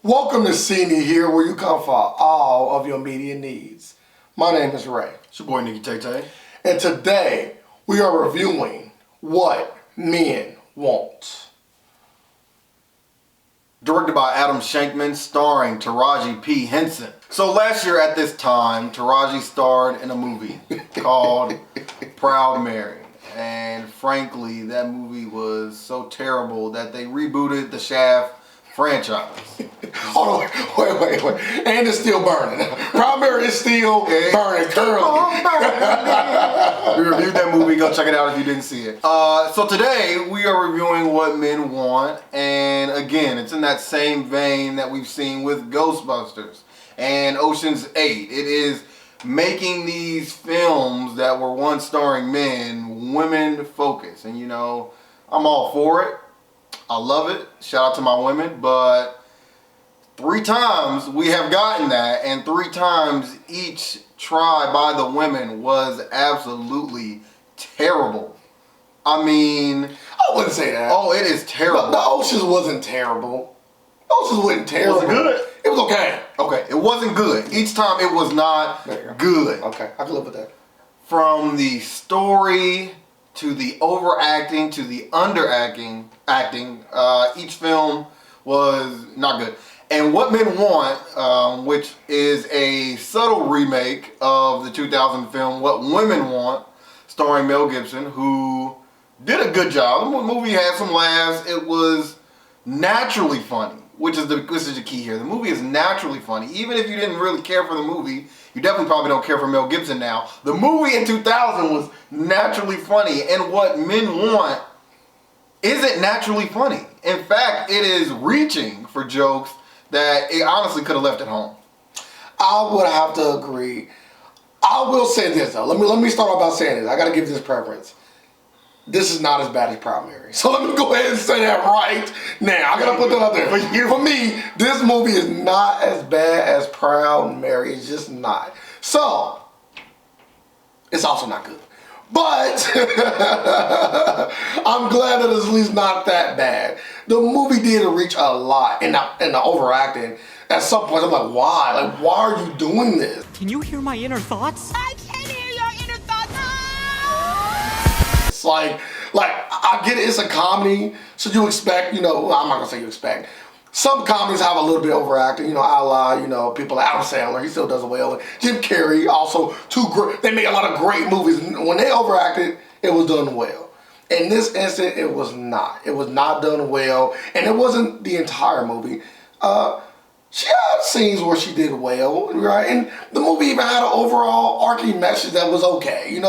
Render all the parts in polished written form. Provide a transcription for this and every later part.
Welcome to See Me Here, where you come for all of your media needs. My name is Ray. It's your boy Nikki Tay. And today we are reviewing What Men Want. Directed by Adam Shankman, starring Taraji P. Henson. So last year at this time, Taraji starred in a movie called Proud Mary. And frankly, that movie was so terrible that they rebooted the Shaft franchise. Hold on, wait. And it's still burning. Proud Mary is still burning currently. We reviewed that movie. Go check it out if you didn't see it. So today we are reviewing What Men Want. And again, it's in that same vein that we've seen with Ghostbusters and Ocean's 8. It is making these films that were once starring men, women focused. And you know, I'm all for it. I love it. Shout out to my women. But 3 times we have gotten that, and 3 times each try by the women was absolutely terrible. I mean, I wouldn't say that. Oh, it is terrible. The Oceans wasn't terrible. Oceans wasn't terrible. Was it good? It was okay. Okay, it wasn't good. Each time it was not good. Okay, I can live with that. From the story to the overacting to the underacting, each film was not good. And What Men Want, which is a subtle remake of the 2000 film What Women Want, starring Mel Gibson, who did a good job. The movie had some laughs. It was naturally funny, which is the key here. The movie is naturally funny. Even if you didn't really care for the movie, you definitely probably don't care for Mel Gibson now. The movie in 2000 was naturally funny, and What Men Want isn't naturally funny. In fact, it is reaching for jokes that it honestly could have left at home. I would have to agree. I will say this though. Let me start off by saying this. I got to give this preference. This is not as bad as Proud Mary. So let me go ahead and say that right now. I got to put that out there. For me, this movie is not as bad as Proud Mary. It's just not. So, it's also not good. But I'm glad that it's at least not that bad. The movie did reach a lot in the overacting. At some point, I'm like, why? Like, why are you doing this? Can you hear my inner thoughts? I can hear your inner thoughts. It's like I get it. It's a comedy, so you expect, I'm not gonna say you expect. Some comedies have a little bit overacting, a la, people like Adam Sandler, he still does it well. Jim Carrey, also they make a lot of great movies. When they overacted, it was done well. In this instant, it was not. It was not done well, and it wasn't the entire movie. She had scenes where she did well, right? And the movie even had an overall arcing message that was okay,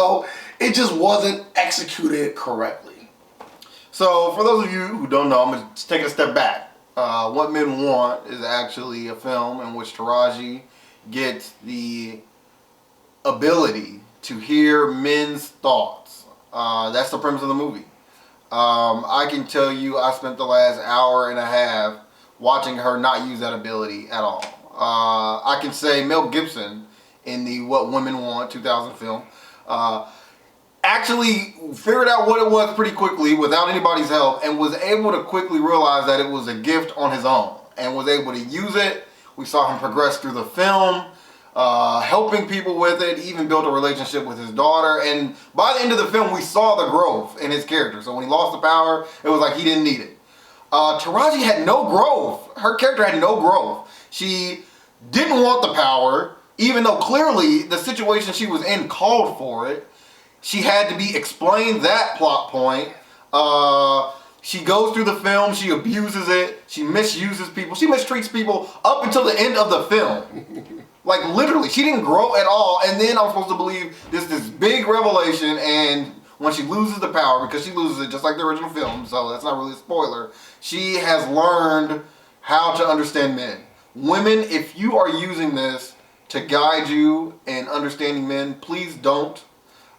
It just wasn't executed correctly. So, for those of you who don't know, I'm going to take it a step back. What Men Want is actually a film in which Taraji gets the ability to hear men's thoughts. That's the premise of the movie. I can tell you I spent the last hour and a half watching her not use that ability at all. I can say Mel Gibson in the What Women Want 2000 film actually figured out what it was pretty quickly without anybody's help, and was able to quickly realize that it was a gift on his own and was able to use it. We saw him progress through the film, helping people with it, even built a relationship with his daughter, and by the end of the film we saw the growth in his character. So when he lost the power, it was like he didn't need it. Taraji had no growth. Her character had no growth. She didn't want the power, even though clearly the situation she was in called for it. She had to be explained that plot point. She goes through the film, she abuses it, she misuses people, she mistreats people up until the end of the film. Like literally, she didn't grow at all, and then I'm supposed to believe this big revelation, and when she loses the power, because she loses it just like the original film, so that's not really a spoiler, she has learned how to understand men. Women, if you are using this to guide you in understanding men, please don't.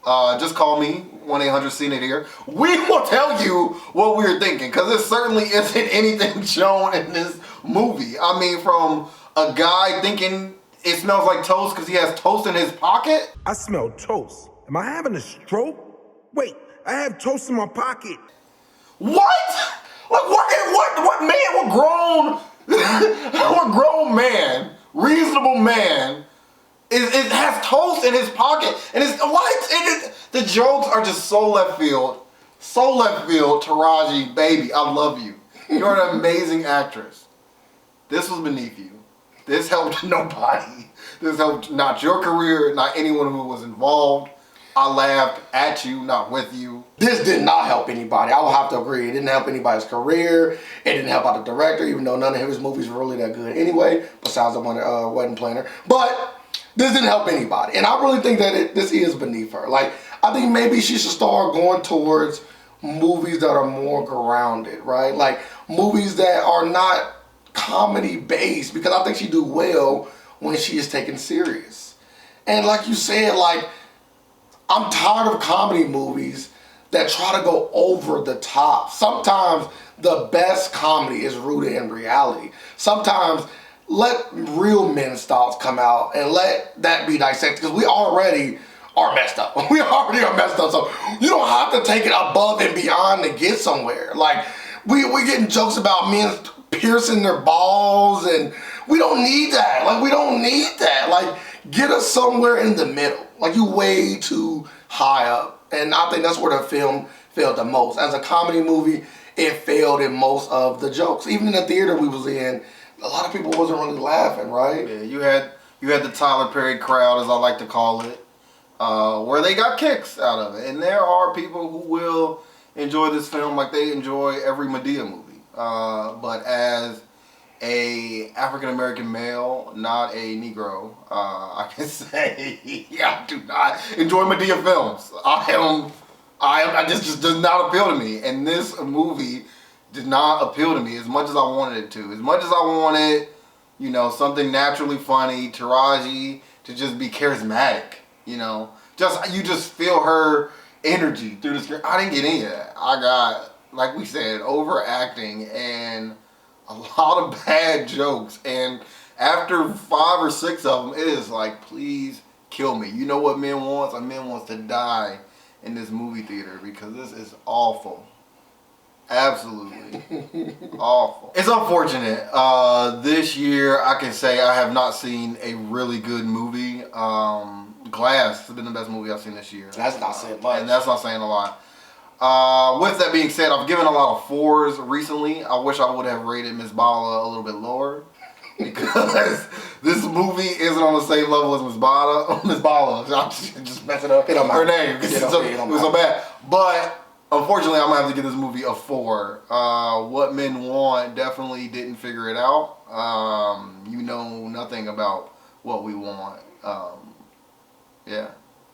Just call me, 1-800-SEEN-IT here. We will tell you what we're thinking, because there certainly isn't anything shown in this movie. I mean, from a guy thinking it smells like toast because he has toast in his pocket. I smell toast. Am I having a stroke? Wait, I have toast in my pocket. What? are just so left field. So left field, Taraji, baby, I love you. You're an amazing actress. This was beneath you. This helped nobody. This helped not your career, not anyone who was involved. I laughed at you, not with you. This did not help anybody. I will have to agree. It didn't help anybody's career. It didn't help out the director, even though none of his movies were really that good anyway, besides the one Wedding Planner. But this didn't help anybody. And I really think that this is beneath her. Like, I think maybe she should start going towards movies that are more grounded, right? Like, movies that are not comedy based, because I think she do well when she is taken serious. And like you said, like, I'm tired of comedy movies that try to go over the top. Sometimes the best comedy is rooted in reality. Sometimes let real men's thoughts come out and let that be dissected, because we already are messed up. We already are messed up. So you don't have to take it above and beyond to get somewhere. Like, we're getting jokes about men piercing their balls, and we don't need that. Like, we don't need that. Like, get us somewhere in the middle. Like, you way too high up. And I think that's where the film failed the most. As a comedy movie, it failed in most of the jokes. Even in the theater we was in, a lot of people wasn't really laughing, right? Yeah, you had the Tyler Perry crowd, as I like to call it, where they got kicks out of it. And there are people who will enjoy this film like they enjoy every Madea movie. But as a African American male, not a Negro, I can say I do not enjoy Madea films. I just does not appeal to me, and this movie did not appeal to me as much as I wanted it to. As much as I wanted, something naturally funny, Taraji to just be charismatic, you just feel her energy through the screen. I didn't get any of that. I got, like we said, overacting and a lot of bad jokes, and after 5 or 6 of them, it is like, please kill me. You know what men wants? A man wants to die in this movie theater, because this is awful. Absolutely awful. It's unfortunate. This year, I can say I have not seen a really good movie. Glass has been the best movie I've seen this year. That's not saying much. And that's not saying a lot. With that being said, I've given a lot of 4s recently. I wish I would have rated Miss Bala a little bit lower, because this movie isn't on the same level as Miss Bala. I'm just messing up her name. It was so bad. But unfortunately, I'm gonna have to give this movie a 4. What Men Want definitely didn't figure it out. You know nothing about what we want. Yeah,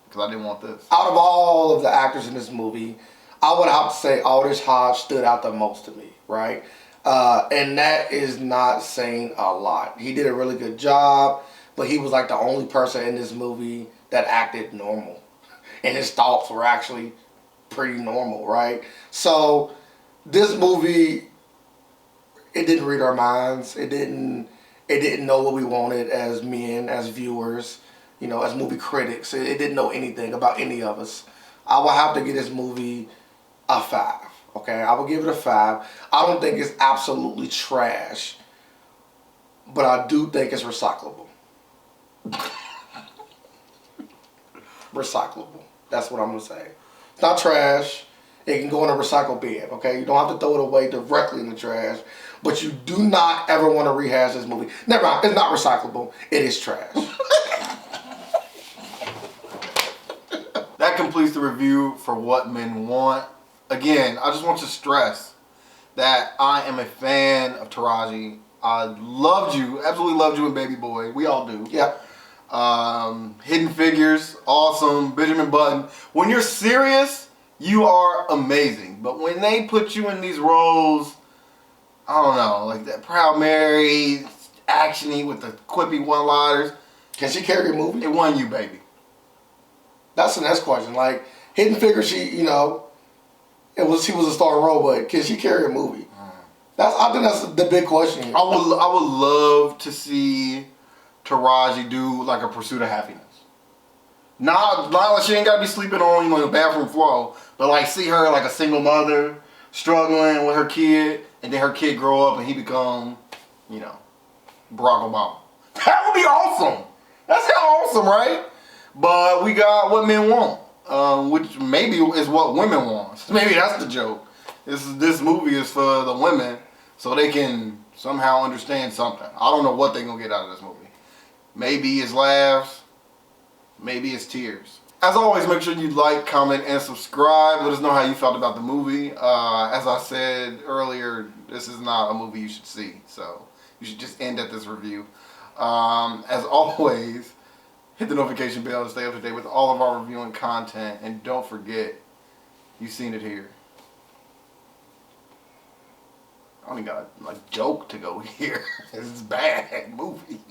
because I didn't want this. Out of all of the actors in this movie, I would have to say Aldous Hodge stood out the most to me, right? And that is not saying a lot. He did a really good job, but he was like the only person in this movie that acted normal. And his thoughts were actually pretty normal, right? So this movie, it didn't read our minds. It didn't know what we wanted as men, as viewers, as movie critics. It didn't know anything about any of us. I will have to give this movie a 5. Okay, I will give it a 5. I don't think it's absolutely trash, but I do think it's recyclable. Recyclable. That's what I'm gonna say. It's not trash. It can go in a recycle bin. Okay, you don't have to throw it away directly in the trash, but you do not ever want to rehash this movie. Never mind. It's not recyclable. It is trash. That completes the review for What Men Want. Again, I just want to stress that I am a fan of Taraji. I loved you, absolutely loved you in Baby Boy. We all do. Yeah. Hidden Figures, awesome. Benjamin Button. When you're serious, you are amazing. But when they put you in these roles, I don't know, like that Proud Mary, actiony with the quippy one-liners. Can she carry a movie? It won you, baby. That's the next question. Like, Hidden Figures, she was a star role, but can she carry a movie? I think that's the big question here. I would love to see Taraji do like a Pursuit of Happiness. Not like she ain't gotta be sleeping on the bathroom floor, but like see her like a single mother struggling with her kid, and then her kid grow up and he become, Barack Obama. That would be awesome. That's kind of awesome, right? But we got What Men Want. which maybe is what women want. Maybe that's the joke. This movie is for the women, so they can somehow understand something. I don't know what they're gonna get out of this movie. Maybe it's laughs, maybe it's tears. As always, make sure you like, comment, and subscribe. Let us know how you felt about the movie. As I said earlier, this is not a movie you should see, so you should just end at this review. As always, hit the notification bell to stay up to date with all of our reviewing content, and don't forget, you've seen it here. I only got a joke to go here. This is a bad movie.